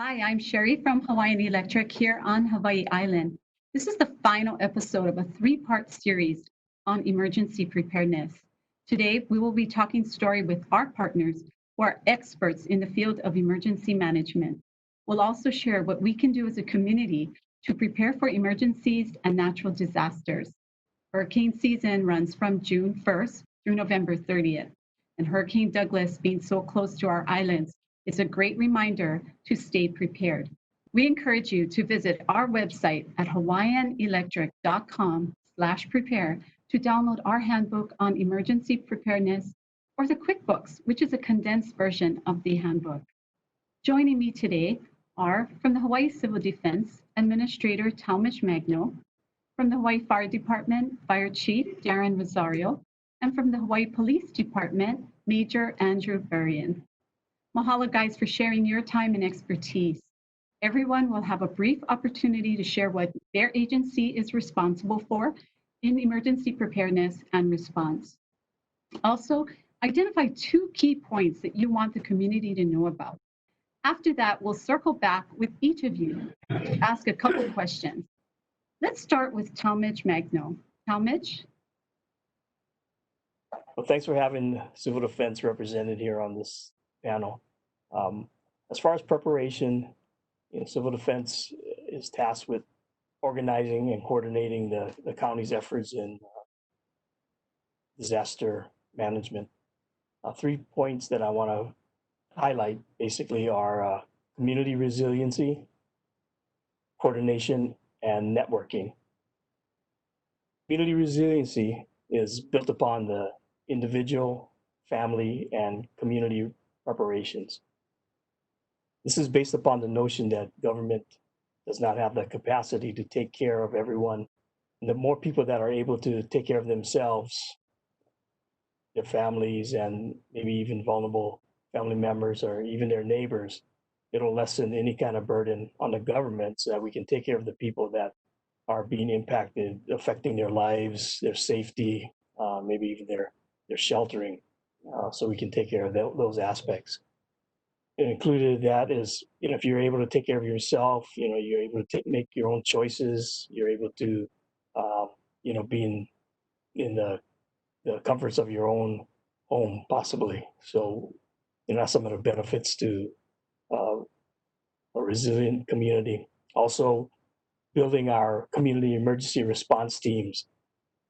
Hi, I'm Sherry from Hawaiian Electric here on Hawaii Island. This is the final episode of a three-part series on emergency preparedness. Today, we will be talking story with our partners who are experts in the field of emergency management. We'll also share what we can do as a community to prepare for emergencies and natural disasters. Hurricane season runs from June 1st through November 30th, and Hurricane Douglas being so close to our islands is a great reminder to stay prepared. We encourage you to visit our website at hawaiianelectric.com/prepare to download our handbook on emergency preparedness or the QuickBooks, which is a condensed version of the handbook. Joining me today are from the Hawaii Civil Defense, Administrator Talmadge Magno, from the Hawaii Fire Department, Fire Chief Darren Rosario, and from the Hawaii Police Department, Major Andrew Berrien. Mahalo, guys, for sharing your time and expertise. Everyone will have a brief opportunity to share what their agency is responsible for in emergency preparedness and response. Also, identify two key points that you want the community to know about. After that, we'll circle back with each of you to ask a couple questions. Let's start with Talmadge Magno. Talmadge? Well, thanks for having Civil Defense represented here on this panel. As far as preparation, Civil Defense is tasked with organizing and coordinating the county's efforts in disaster management. 3 points that I want to highlight basically are community resiliency, coordination, and networking. Community resiliency is built upon the individual, family, and community preparations. This is based upon the notion that government does not have the capacity to take care of everyone. And the more people that are able to take care of themselves, their families, and maybe even vulnerable family members or even their neighbors, it'll lessen any kind of burden on the government so that we can take care of the people that are being impacted, affecting their lives, their safety, maybe even their sheltering, so we can take care of those aspects. And included that is, if you're able to take care of yourself, you're able to make your own choices. You're able to, be in the comforts of your own home, possibly. So, that's some of the benefits to a resilient community. Also, building our community emergency response teams.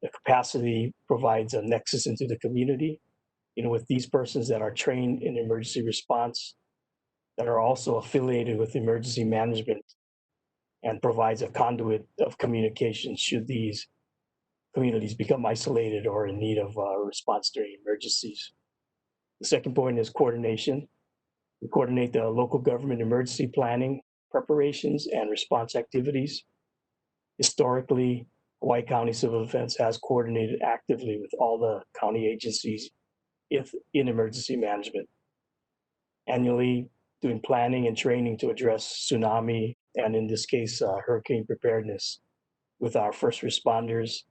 The capacity provides a nexus into the community, with these persons that are trained in emergency response, that are also affiliated with emergency management, and provides a conduit of communication should these communities become isolated or in need of response during emergencies. The second point is coordination. We coordinate the local government emergency planning, preparations, and response activities. Historically, Hawaii County Civil Defense has coordinated actively with all the county agencies in emergency management. Annually, doing planning and training to address tsunami, and in this case, hurricane preparedness with our first responders,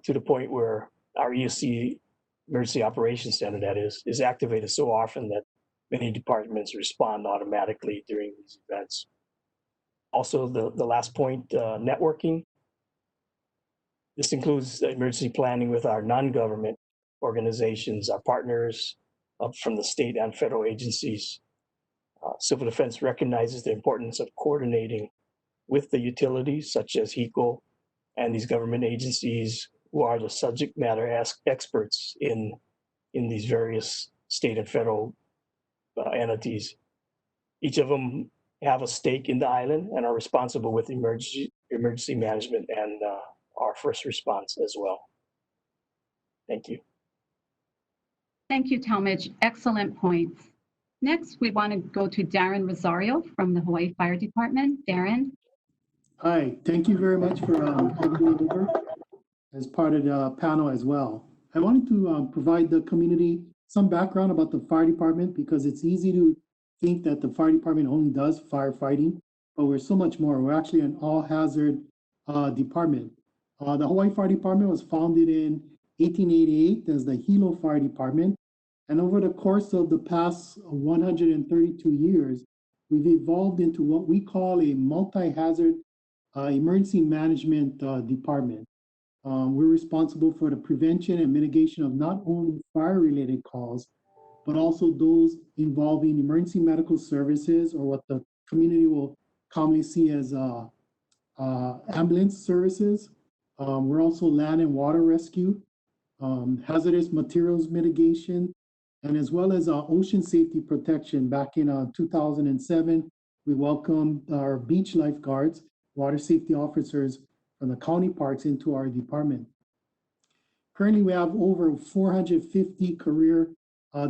to the point where our ESC Emergency Operations Center, that is activated so often that many departments respond automatically during these events. Also, the last point, networking. This includes emergency planning with our non-government organizations, our partners from the state and federal agencies. Civil Defense recognizes the importance of coordinating with the utilities such as HECO and these government agencies who are the subject matter experts in these various state and federal entities. Each of them have a stake in the island and are responsible with emergency management and our first response as well. Thank you. Thank you, Talmadge. Excellent points. Next, we want to go to Darren Rosario from the Hawaii Fire Department. Darren? Hi, thank you very much for having me over as part of the panel as well. I wanted to provide the community some background about the fire department because it's easy to think that the fire department only does firefighting, but we're so much more. We're actually an all-hazard department. The Hawaii Fire Department was founded in 1888 as the Hilo Fire Department, and over the course of the past 132 years, we've evolved into what we call a multi-hazard emergency management department. We're responsible for the prevention and mitigation of not only fire-related calls, but also those involving emergency medical services, or what the community will commonly see as ambulance services. We're also land and water rescue, hazardous materials mitigation, and as well as ocean safety protection. Back in 2007, we welcomed our beach lifeguards, water safety officers from the county parks into our department. Currently, we have over 450 career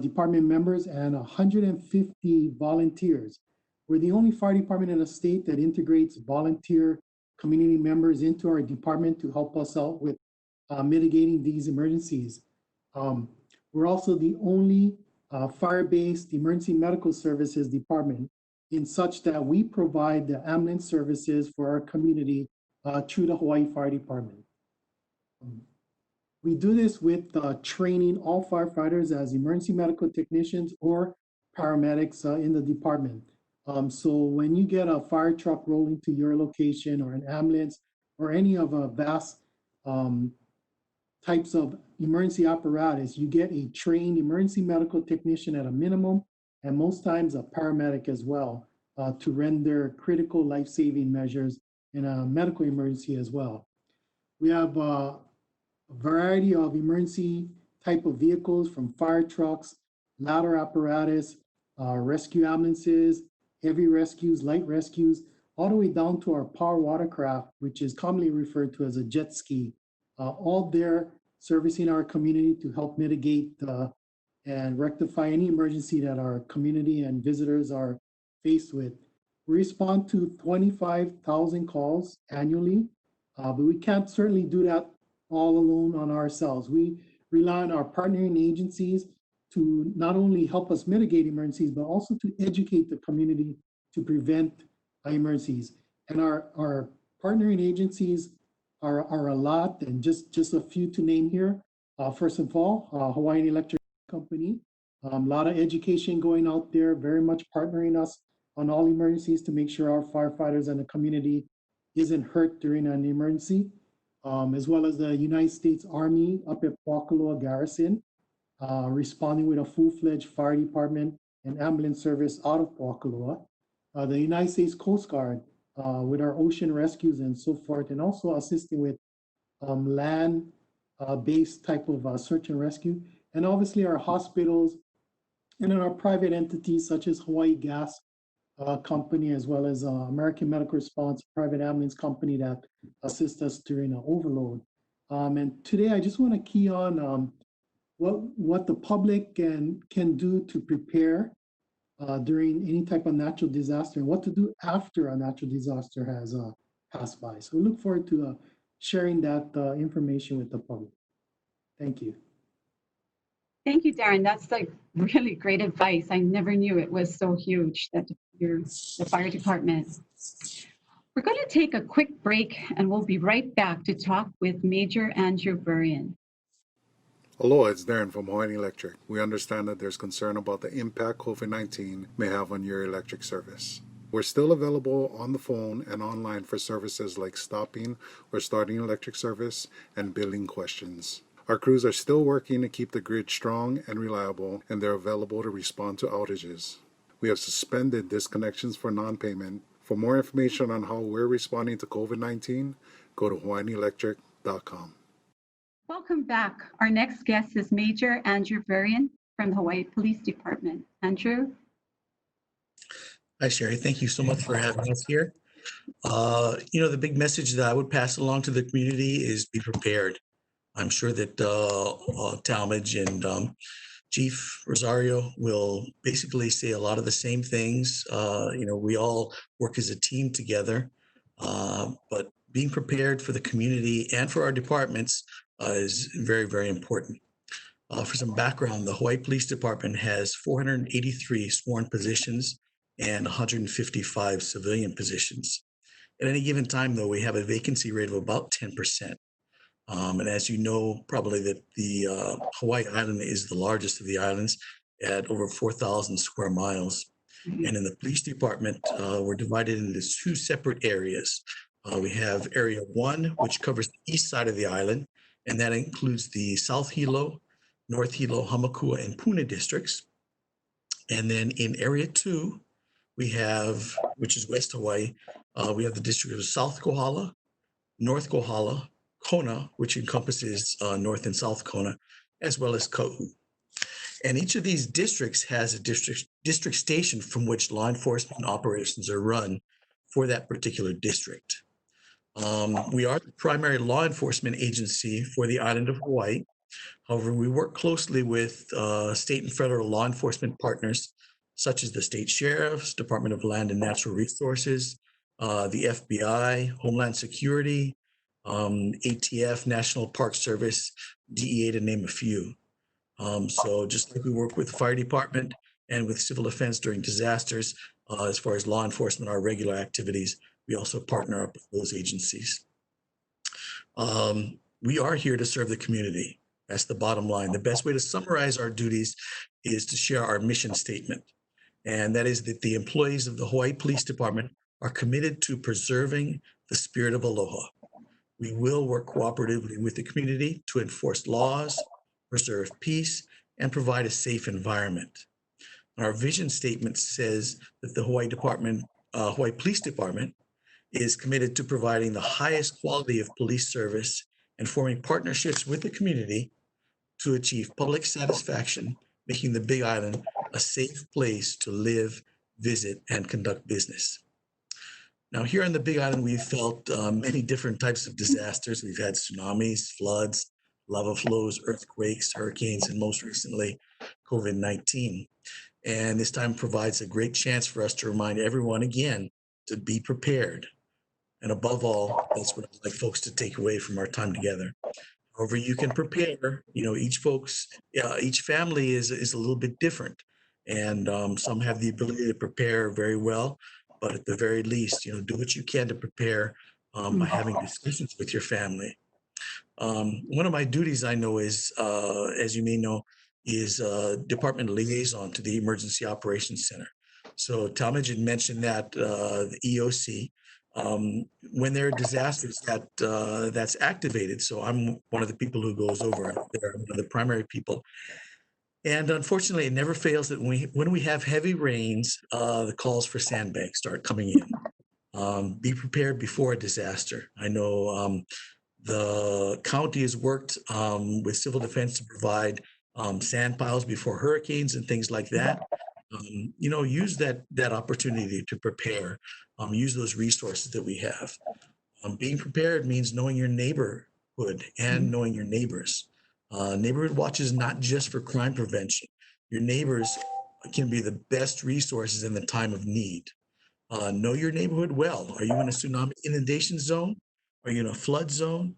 department members and 150 volunteers. We're the only fire department in the state that integrates volunteer community members into our department to help us out with mitigating these emergencies. We're also the only fire-based emergency medical services department, in such that we provide the ambulance services for our community through the Hawaii Fire Department. We do this with training all firefighters as emergency medical technicians or paramedics in the department. So when you get a fire truck rolling to your location, or an ambulance, or any of a vast types of emergency apparatus, you get a trained emergency medical technician at a minimum, and most times a paramedic as well, to render critical life-saving measures in a medical emergency as well. We have a variety of emergency type of vehicles, from fire trucks, ladder apparatus, rescue ambulances, heavy rescues, light rescues, all the way down to our power watercraft, which is commonly referred to as a jet ski, all there servicing our community to help mitigate and rectify any emergency that our community and visitors are faced with. We respond to 25,000 calls annually, but we can't certainly do that all alone on ourselves. We rely on our partnering agencies to not only help us mitigate emergencies, but also to educate the community to prevent emergencies. And our partnering agencies are a lot, and just a few to name here. First of all, Hawaiian Electric Company. A lot of education going out there, very much partnering us on all emergencies to make sure our firefighters and the community isn't hurt during an emergency. As well as the United States Army up at Poakaloa Garrison, responding with a full-fledged fire department and ambulance service out of Poakaloa. The United States Coast Guard with our ocean rescues and so forth, and also assisting with land-based type of search and rescue. And obviously our hospitals, and then our private entities such as Hawaii Gas Company, as well as American Medical Response, private ambulance company that assist us during an overload. And today I just want to key on what the public can do to prepare during any type of natural disaster, and what to do after a natural disaster has passed by. So we look forward to sharing that information with the public. Thank you. Thank you, Darren. That's like really great advice. I never knew it was so huge, that you're the fire department. We're going to take a quick break, and we'll be right back to talk with Major Andrew Burian. Aloha, it's Darren from Hawaiian Electric. We understand that there's concern about the impact COVID-19 may have on your electric service. We're still available on the phone and online for services like stopping or starting electric service and billing questions. Our crews are still working to keep the grid strong and reliable, and they're available to respond to outages. We have suspended disconnections for non-payment. For more information on how we're responding to COVID-19, go to hawaiianelectric.com. Welcome back. Our next guest is Major Andrew Burian from the Hawaii Police Department. Andrew? Hi, Sherry. Thank you so much for having us here. The big message that I would pass along to the community is be prepared. I'm sure that Talmadge and Chief Rosario will basically say a lot of the same things. We all work as a team together, but being prepared for the community and for our departments is very, very important. For some background, the Hawaii Police Department has 483 sworn positions and 155 civilian positions. At any given time, though, we have a vacancy rate of about 10%. And as you know, probably that the Hawaii Island is the largest of the islands at over 4,000 square miles. And in the police department, we're divided into two separate areas. We have Area 1, which covers the east side of the island, and that includes the South Hilo, North Hilo, Hamakua, and Puna districts. And then in Area 2, we have, which is West Hawaii, we have the district of South Kohala, North Kohala, Kona, which encompasses North and South Kona, as well as Ka'u. And each of these districts has a district station from which law enforcement operations are run for that particular district. We are the primary law enforcement agency for the island of Hawaii. However, we work closely with state and federal law enforcement partners, such as the state sheriffs, Department of Land and Natural Resources, the FBI, Homeland Security, ATF, National Park Service, DEA, to name a few. So just like we work with the fire department and with civil defense during disasters, as far as law enforcement, our regular activities, we also partner up with those agencies. We are here to serve the community. That's the bottom line. The best way to summarize our duties is to share our mission statement. And that is that the employees of the Hawaii Police Department are committed to preserving the spirit of aloha. We will work cooperatively with the community to enforce laws, preserve peace, and provide a safe environment. Our vision statement says that the Hawaii Police Department is committed to providing the highest quality of police service and forming partnerships with the community to achieve public satisfaction, making the Big Island a safe place to live, visit, and conduct business. Now, here on the Big Island, we've felt many different types of disasters. We've had tsunamis, floods, lava flows, earthquakes, hurricanes, and most recently, COVID-19. And this time provides a great chance for us to remind everyone again to be prepared. And above all, that's what I'd like folks to take away from our time together. However, you can prepare, each family is a little bit different. And some have the ability to prepare very well, but at the very least, do what you can to prepare by having discussions with your family. One of my duties I know is, as you may know, is department liaison to the Emergency Operations Center. So Talmadge had mentioned that the EOC, when there are disasters, that's activated. So I'm one of the people who goes over there, one of the primary people. And unfortunately, it never fails that when we have heavy rains, the calls for sandbags start coming in. Be prepared before a disaster. I know the county has worked with civil defense to provide sand piles before hurricanes and things like that. Use that opportunity to prepare. Use those resources that we have. Being prepared means knowing your neighborhood and knowing your neighbors. Neighborhood watch is not just for crime prevention. Your neighbors can be the best resources in the time of need. Know your neighborhood well. Are you in a tsunami inundation zone? Are you in a flood zone?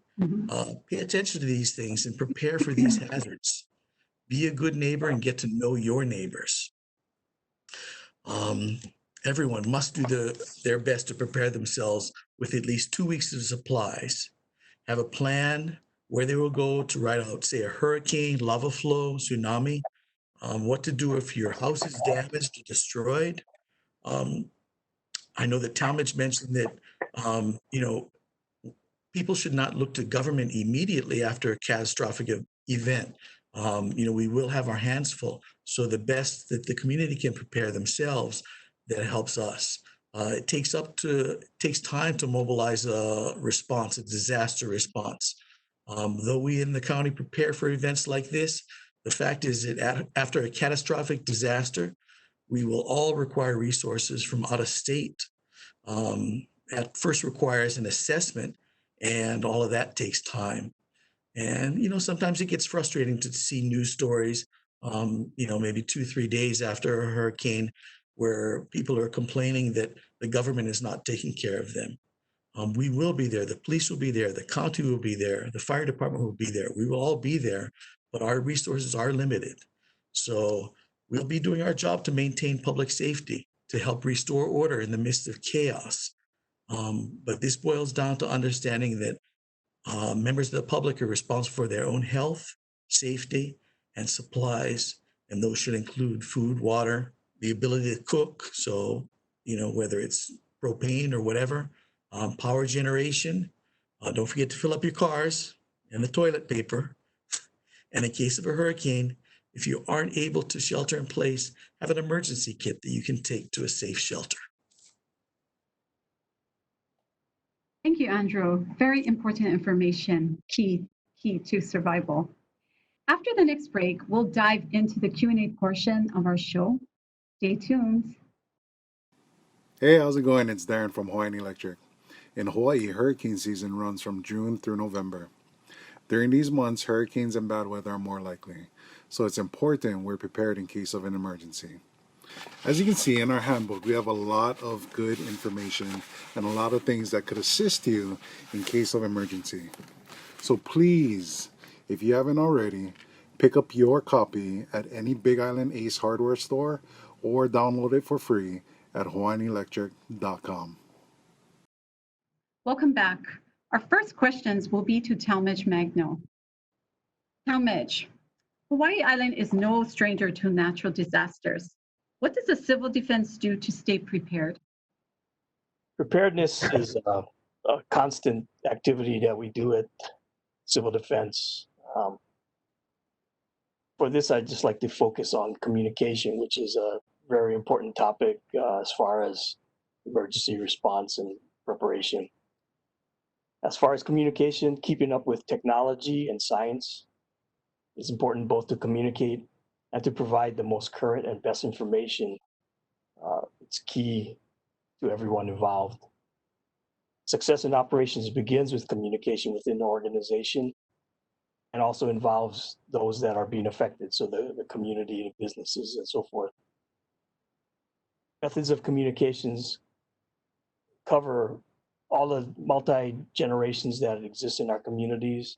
Pay attention to these things and prepare for these hazards. Be a good neighbor and get to know your neighbors. Everyone must do their best to prepare themselves with at least 2 weeks of supplies. Have a plan where they will go to ride out, say, a hurricane, lava flow, tsunami, what to do if your house is damaged or destroyed. I know that Talmadge mentioned that, people should not look to government immediately after a catastrophic event. We will have our hands full. So the best that the community can prepare themselves, that helps us. It takes time to mobilize a response, a disaster response. Though we in the county prepare for events like this, the fact is that after a catastrophic disaster, we will all require resources from out of state. That first requires an assessment, and all of that takes time. And, sometimes it gets frustrating to see news stories, maybe 2-3 days after a hurricane where people are complaining that the government is not taking care of them. We will be there. The police will be there. The county will be there. The fire department will be there. We will all be there, but our resources are limited. So we'll be doing our job to maintain public safety, to help restore order in the midst of chaos. But this boils down to understanding that members of the public are responsible for their own health, safety, and supplies, and those should include food, water, the ability to cook. So, whether it's propane or whatever, power generation. Don't forget to fill up your cars and the toilet paper. And in case of a hurricane, if you aren't able to shelter in place, have an emergency kit that you can take to a safe shelter. Thank you, Andrew. Very important information, key to survival. After the next break, we'll dive into the Q&A portion of our show. Stay tuned. Hey, how's it going? It's Darren from Hawaiian Electric. In Hawaii, hurricane season runs from June through November. During these months, hurricanes and bad weather are more likely, so it's important we're prepared in case of an emergency. As you can see in our handbook, we have a lot of good information and a lot of things that could assist you in case of emergency. So please, if you haven't already, pick up your copy at any Big Island Ace hardware store or download it for free at hawaiianelectric.com. Welcome back. Our first questions will be to Talmadge Magno. Talmadge, Hawaii Island is no stranger to natural disasters. What does the civil defense do to stay prepared? Preparedness is a constant activity that we do at civil defense. For this, I'd just like to focus on communication, which is a very important topic as far as emergency response and preparation. As far as communication, keeping up with technology and science is important both to communicate and to provide the most current and best information. It's key to everyone involved. Success in operations begins with communication within the organization and also involves those that are being affected, so the community and businesses and so forth. Methods of communications cover all the multi-generations that exist in our communities,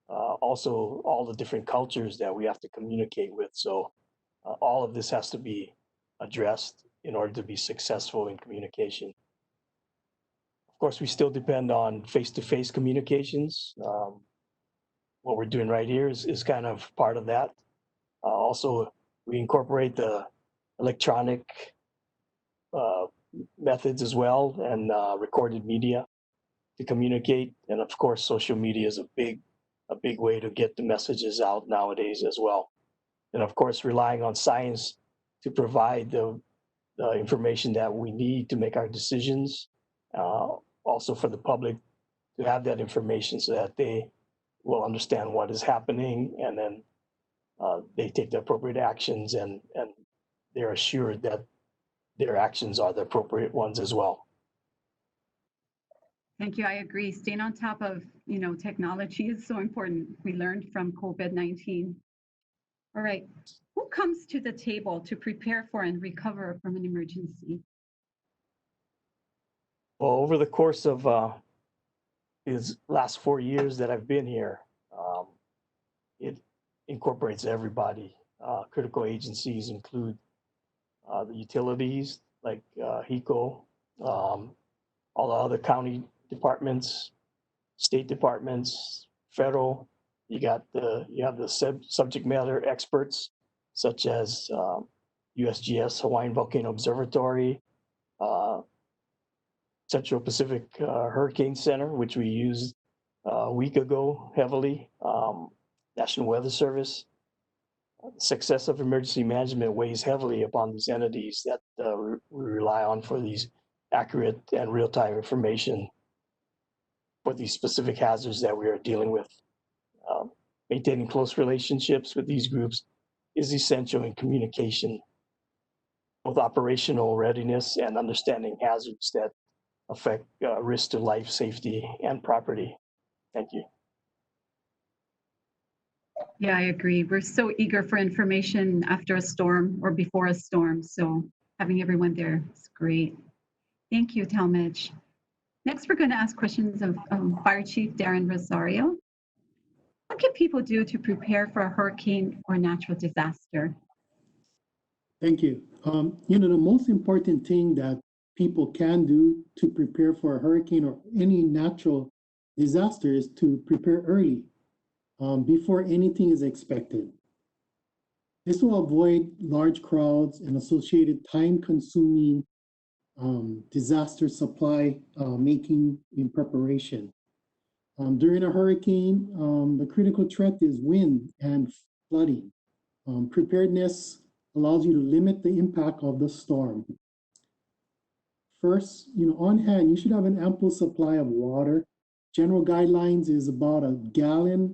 also all the different cultures that we have to communicate with. So all of this has to be addressed in order to be successful in communication. Of course, we still depend on face-to-face communications. What we're doing right here is kind of part of that. Also, we incorporate the electronic methods as well and recorded media to communicate. And of course, social media is a big way to get the messages out nowadays as well. And of course, relying on science to provide the information that we need to make our decisions. Also for the public to have that information so that they will understand what is happening, and then they take the appropriate actions, and they're assured that their actions are the appropriate ones as well. Thank you. I agree. Staying on top of technology is so important. We learned from COVID-19. All right. Who comes to the table to prepare for and recover from an emergency? Well, over the course of these last 4 years that I've been here, it incorporates everybody. Critical agencies include the utilities like HECO, all the other county departments, state departments, federal. You have the subject matter experts such as USGS, Hawaiian Volcano Observatory, Central Pacific Hurricane Center, which we used a week ago heavily, National Weather Service. The success of emergency management weighs heavily upon these entities that we rely on for these accurate and real-time information for these specific hazards that we are dealing with. Maintaining close relationships with these groups is essential in communication, both operational readiness and understanding hazards that affect risk to life, safety, and property. Thank you. Yeah, I agree. We're so eager for information after a storm or before a storm. So having everyone there is great. Thank you, Talmadge. Next, we're going to ask questions of Fire Chief Darren Rosario. What can people do to prepare for a hurricane or natural disaster? Thank you. The most important thing that people can do to prepare for a hurricane or any natural disaster is to prepare early, before anything is expected. This will avoid large crowds and associated time-consuming disaster supply making in preparation. During a hurricane, the critical threat is wind and flooding. Preparedness allows you to limit the impact of the storm. First, on hand, you should have an ample supply of water. General guidelines is about a gallon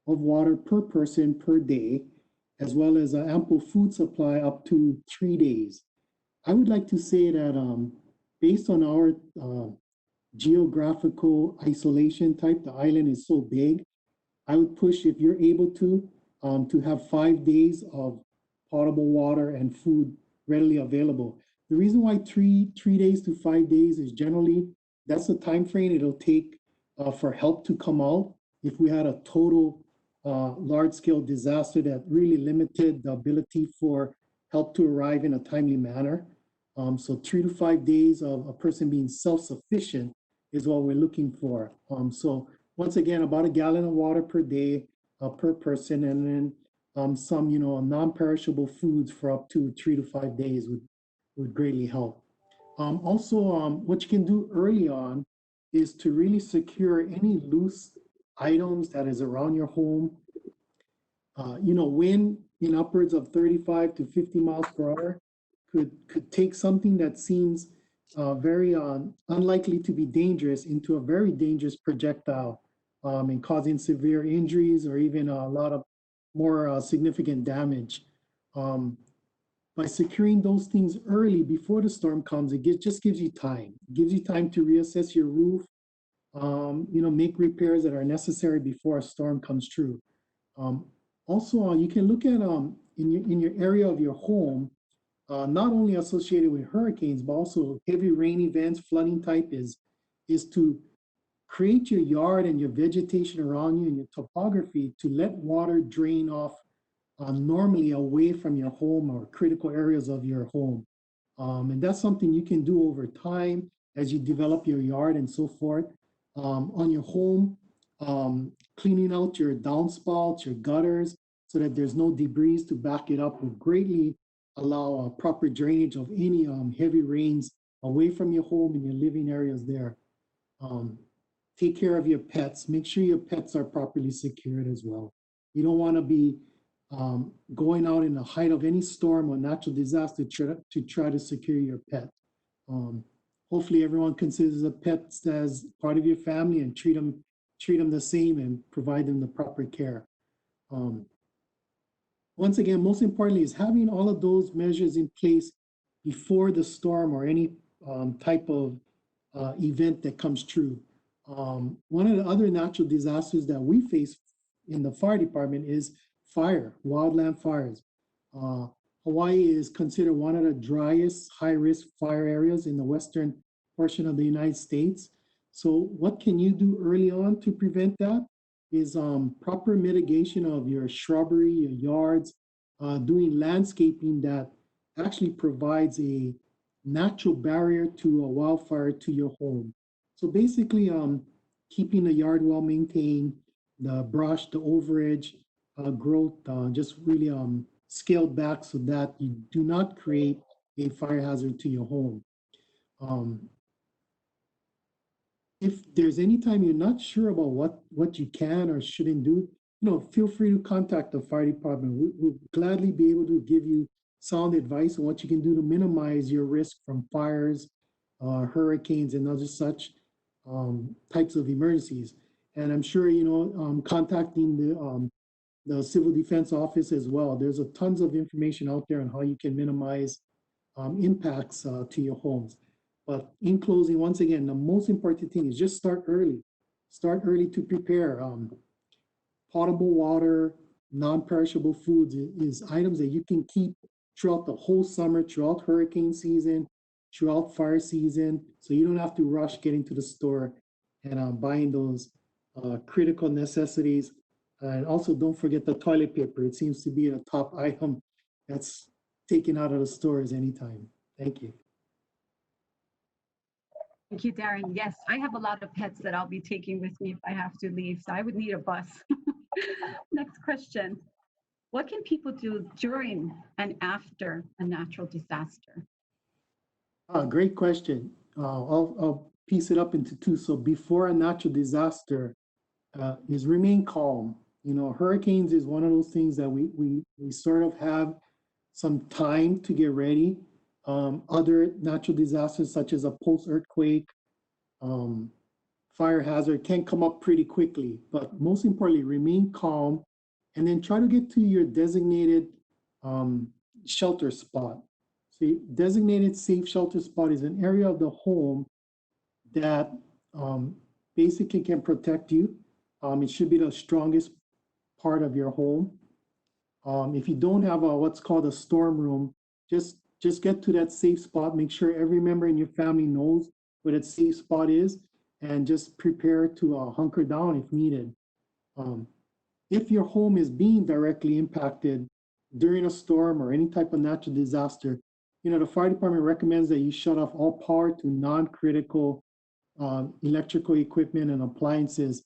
of water per person per day, as well as an ample food supply up to 3 days. I would like to say that based on our geographical isolation type, the island is so big, I would push, if you're able to have 5 days of potable water and food readily available. The reason why three days to 5 days is generally that's the time frame it'll take for help to come out. If we had a total large scale disaster that really limited the ability for help to arrive in a timely manner. So 3 to 5 days of a person being self-sufficient is what we're looking for. So once again, about a gallon of water per day per person, and then some, non-perishable foods for up to 3 to 5 days would greatly help. Also, what you can do early on is to really secure any loose items that is around your home. Wind in upwards of 35 to 50 miles per hour could take something that seems very unlikely to be dangerous into a very dangerous projectile and causing severe injuries or even a lot of more significant damage. By securing those things early before the storm comes, just gives you time. It gives you time to reassess your roof, make repairs that are necessary before a storm comes through. Also, you can look at in your area of your home, not only associated with hurricanes, but also heavy rain events, flooding type is to create your yard and your vegetation around you and your topography to let water drain off normally away from your home or critical areas of your home. And that's something you can do over time as you develop your yard and so forth. On your home, cleaning out your downspouts, your gutters, so that there's no debris to back it up will greatly allow proper drainage of any heavy rains away from your home and your living areas there. Take care of your pets. Make sure your pets are properly secured as well. You don't want to be going out in the height of any storm or natural disaster to try to secure your pet. Hopefully everyone considers the pets as part of your family and treat them the same and provide them the proper care. Once again, most importantly is having all of those measures in place before the storm or any type of event that comes true. One of the other natural disasters that we face in the fire department is fire, wildland fires. Hawaii is considered one of the driest high-risk fire areas in the western portion of the United States. So what can you do early on to prevent that is proper mitigation of your shrubbery, your yards, doing landscaping that actually provides a natural barrier to a wildfire to your home. So basically keeping the yard well maintained, the brush, the overage, growth just really scaled back so that you do not create a fire hazard to your home. If there's any time you're not sure about what you can or shouldn't do, feel free to contact the fire department. We'll gladly be able to give you sound advice on what you can do to minimize your risk from fires, hurricanes, and other such types of emergencies. And I'm sure, contacting the Civil Defense Office as well. There's a tons of information out there on how you can minimize impacts to your homes. But in closing, once again, the most important thing is just start early. Start early to prepare. Potable water, non-perishable foods is items that you can keep throughout the whole summer, throughout hurricane season, throughout fire season. So you don't have to rush getting to the store and buying those critical necessities. And also don't forget the toilet paper. It seems to be a top item that's taken out of the stores anytime. Thank you. Thank you, Darren. Yes, I have a lot of pets that I'll be taking with me if I have to leave, so I would need a bus. Next question. What can people do during and after a natural disaster? Great question. I'll piece it up into two. So before a natural disaster, is remain calm. You know, hurricanes is one of those things that we sort of have some time to get ready. Other natural disasters such as a post-earthquake, um, fire hazard can come up pretty quickly. But most importantly, remain calm and then try to get to your designated um, shelter spot. See, designated safe shelter spot is an area of the home that basically can protect you. It should be the strongest part of your home. If you don't have what's called a storm room, just get to that safe spot. Make sure every member in your family knows what that safe spot is, and just prepare to hunker down if needed. Um, if your home is being directly impacted during a storm or any type of natural disaster, you know, the fire department recommends that you shut off all power to non-critical electrical equipment and appliances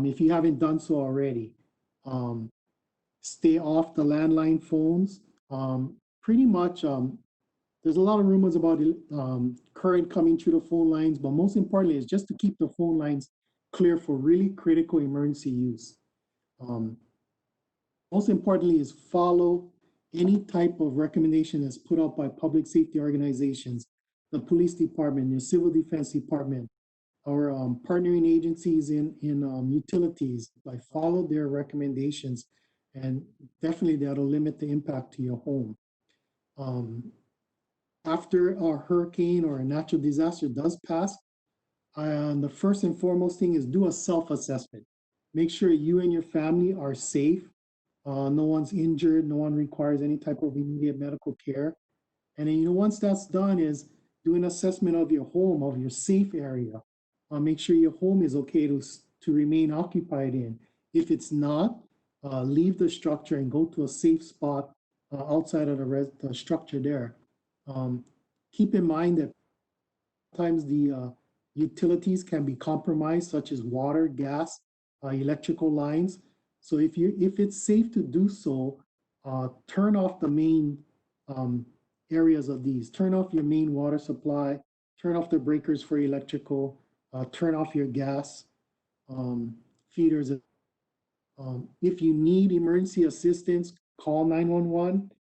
if you haven't done so already. Um, Stay off the landline phones. Pretty much, there's a lot of rumors about current coming through the phone lines, but most importantly is just to keep the phone lines clear for really critical emergency use. Um, Most importantly is follow any type of recommendation that's put out by public safety organizations, the police department, your civil defense department, our partnering agencies in utilities. By follow their recommendations, and definitely that'll limit the impact to your home. After a hurricane or a natural disaster does pass, the first and foremost thing is do a self-assessment. Make sure you and your family are safe. No one's injured. No one requires any type of immediate medical care. And then, you know, once that's done, is do an assessment of your home, of your safe area. Make sure your home is okay to remain occupied in. If it's not, leave the structure and go to a safe spot outside of the structure there. Keep in mind that sometimes the utilities can be compromised, such as water, gas, electrical lines. So if it's safe to do so, turn off the main areas of these. Turn off your main water supply, turn off the breakers for electrical, turn off your gas feeders. If you need emergency assistance, call 911.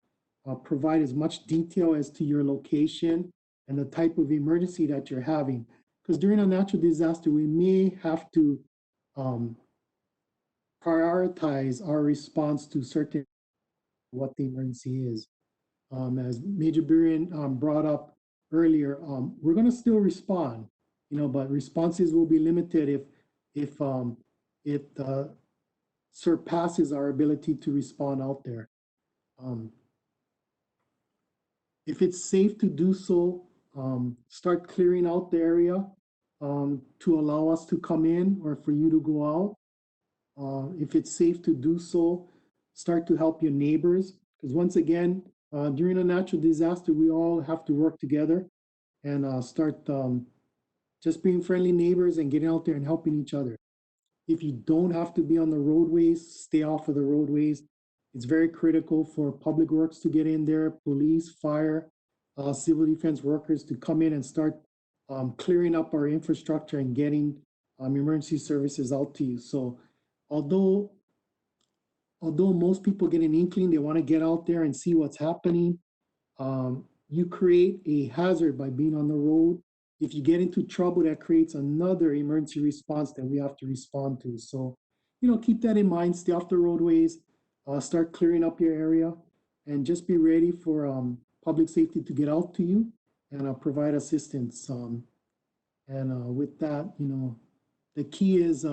Provide as much detail as to your location and the type of emergency that you're having. Because during a natural disaster, we may have to prioritize our response to certain what the emergency is. As Major Burian brought up earlier, we're going to still respond, you know, but responses will be limited if it surpasses our ability to respond out there. If it's safe to do so, start clearing out the area to allow us to come in or for you to go out. If it's safe to do so, start to help your neighbors. Because once again, during a natural disaster, we all have to work together and start just being friendly neighbors and getting out there and helping each other. If you don't have to be on the roadways, stay off of the roadways. It's very critical for public works to get in there, police, fire, civil defense workers to come in and start clearing up our infrastructure and getting emergency services out to you. So although most people get an inkling, they want to get out there and see what's happening, you create a hazard by being on the road. If you get into trouble, that creates another emergency response that we have to respond to. So, you know, keep that in mind, stay off the roadways, start clearing up your area, and just be ready for public safety to get out to you and provide assistance. With that, you know, the key is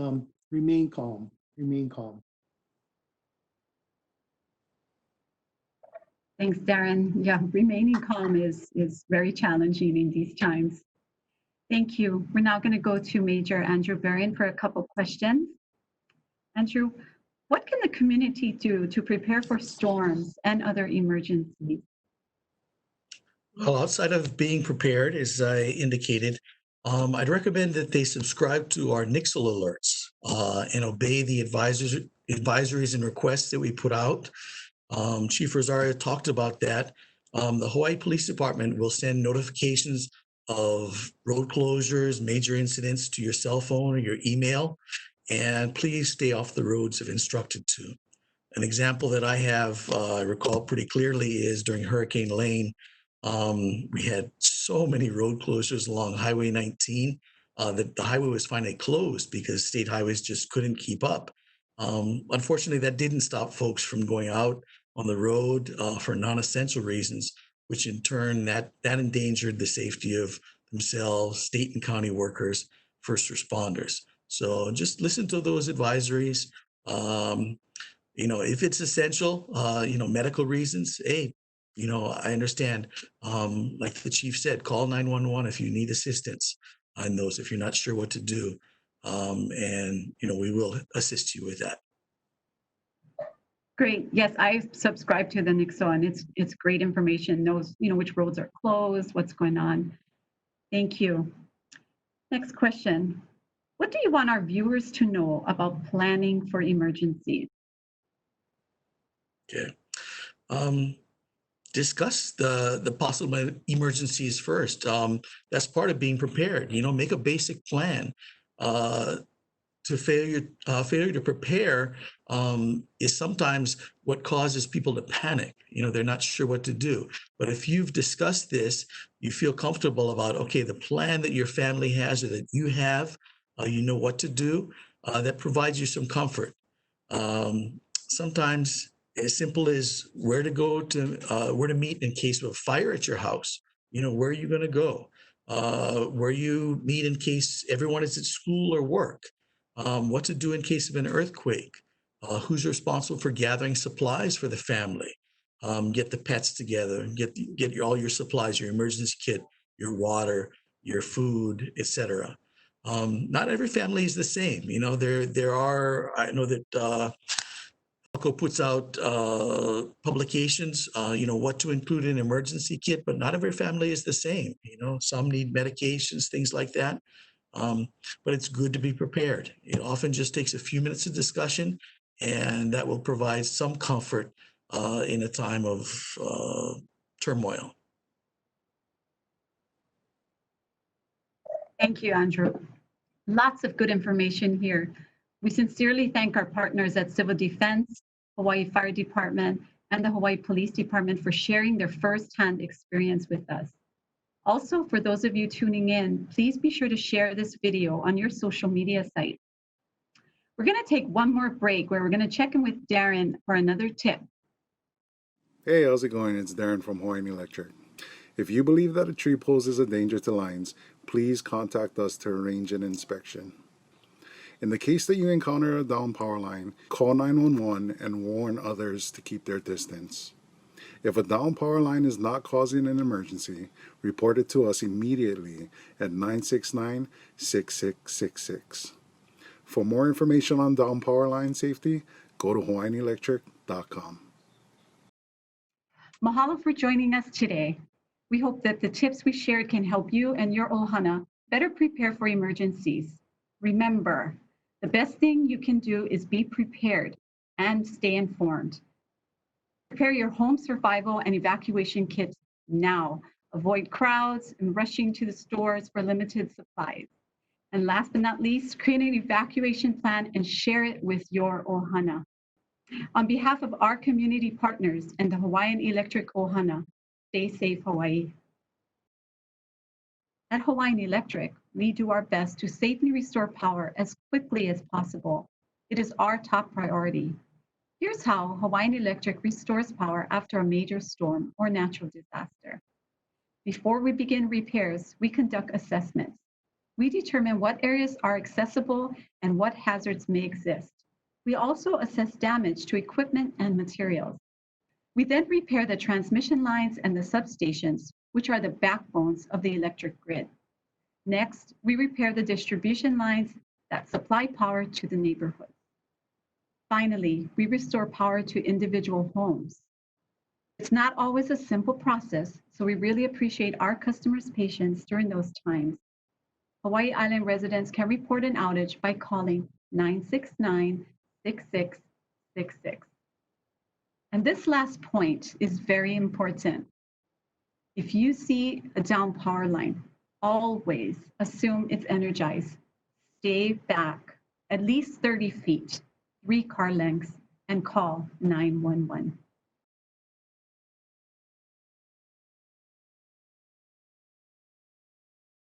remain calm, remain calm. Thanks, Darren. Yeah, remaining calm is very challenging in these times. Thank you. We're now going to go to Major Andrew Burian for a couple questions. Andrew, what can the community do to prepare for storms and other emergencies? Well, outside of being prepared, as I indicated, I'd recommend that they subscribe to our Nixle alerts and obey the advisories and requests that we put out. Chief Rosario talked about that. The Hawaii Police Department will send notifications of road closures, major incidents to your cell phone or your email, and please stay off the roads if instructed to. An example that I have, I recall pretty clearly, is during Hurricane Lane. We had so many road closures along Highway 19 that the highway was finally closed because state highways just couldn't keep up. Unfortunately, that didn't stop folks from going out on the road for non-essential reasons, which in turn that endangered the safety of themselves, state and county workers, first responders. So just listen to those advisories. If it's essential, medical reasons, hey, I understand. Like the chief said, call 911 if you need assistance on those, if you're not sure what to do. And we will assist you with that. Great. Yes, I subscribe to the Nixo, and it's great information. Knows which roads are closed, what's going on. Thank you. Next question. What do you want our viewers to know about planning for emergencies? Okay. Discuss the possible emergencies first. That's part of being prepared. Make a basic plan. Failure to prepare is sometimes what causes people to panic. They're not sure what to do. But if you've discussed this, you feel comfortable about, okay, the plan that your family has or that you have, you know what to do, that provides you some comfort. Sometimes as simple as where to meet in case of a fire at your house. Where are you going to go? Where you meet in case everyone is at school or work. What to do in case of an earthquake. Who's responsible for gathering supplies for the family? Get the pets together. Get all your supplies, your emergency kit, your water, your food, etc. Not every family is the same. There are. I know that. Puts out publications, what to include in an emergency kit, but not every family is the same. Some need medications, things like that. But it's good to be prepared. It often just takes a few minutes of discussion, and that will provide some comfort in a time of turmoil. Thank you, Andrew. Lots of good information here. We sincerely thank our partners at Civil Defense, Hawaii Fire Department, and the Hawaii Police Department for sharing their firsthand experience with us. Also, for those of you tuning in, please be sure to share this video on your social media site. We're going to take one more break where we're going to check in with Darren for another tip. Hey, how's it going? It's Darren from Hawaiian Electric. If you believe that a tree poses a danger to lines, please contact us to arrange an inspection. In the case that you encounter a down power line, call 911 and warn others to keep their distance. If a down power line is not causing an emergency, report it to us immediately at 969-6666. For more information on down power line safety, go to hawaiianelectric.com. Mahalo for joining us today. We hope that the tips we shared can help you and your ohana better prepare for emergencies. Remember, the best thing you can do is be prepared and stay informed. Prepare your home survival and evacuation kits now. Avoid crowds and rushing to the stores for limited supplies. And last but not least, create an evacuation plan and share it with your ohana. On behalf of our community partners and the Hawaiian Electric Ohana, stay safe, Hawaii. At Hawaiian Electric, we do our best to safely restore power as quickly as possible. It is our top priority. Here's how Hawaiian Electric restores power after a major storm or natural disaster. Before we begin repairs, we conduct assessments. We determine what areas are accessible and what hazards may exist. We also assess damage to equipment and materials. We then repair the transmission lines and the substations, which are the backbones of the electric grid. Next, we repair the distribution lines that supply power to the neighborhood. Finally, we restore power to individual homes. It's not always a simple process, so we really appreciate our customers' patience during those times. Hawaii Island residents can report an outage by calling 969-6666. And this last point is very important. If you see a down power line, always assume it's energized. Stay back at least 30 feet, 3 car lengths, and call 911.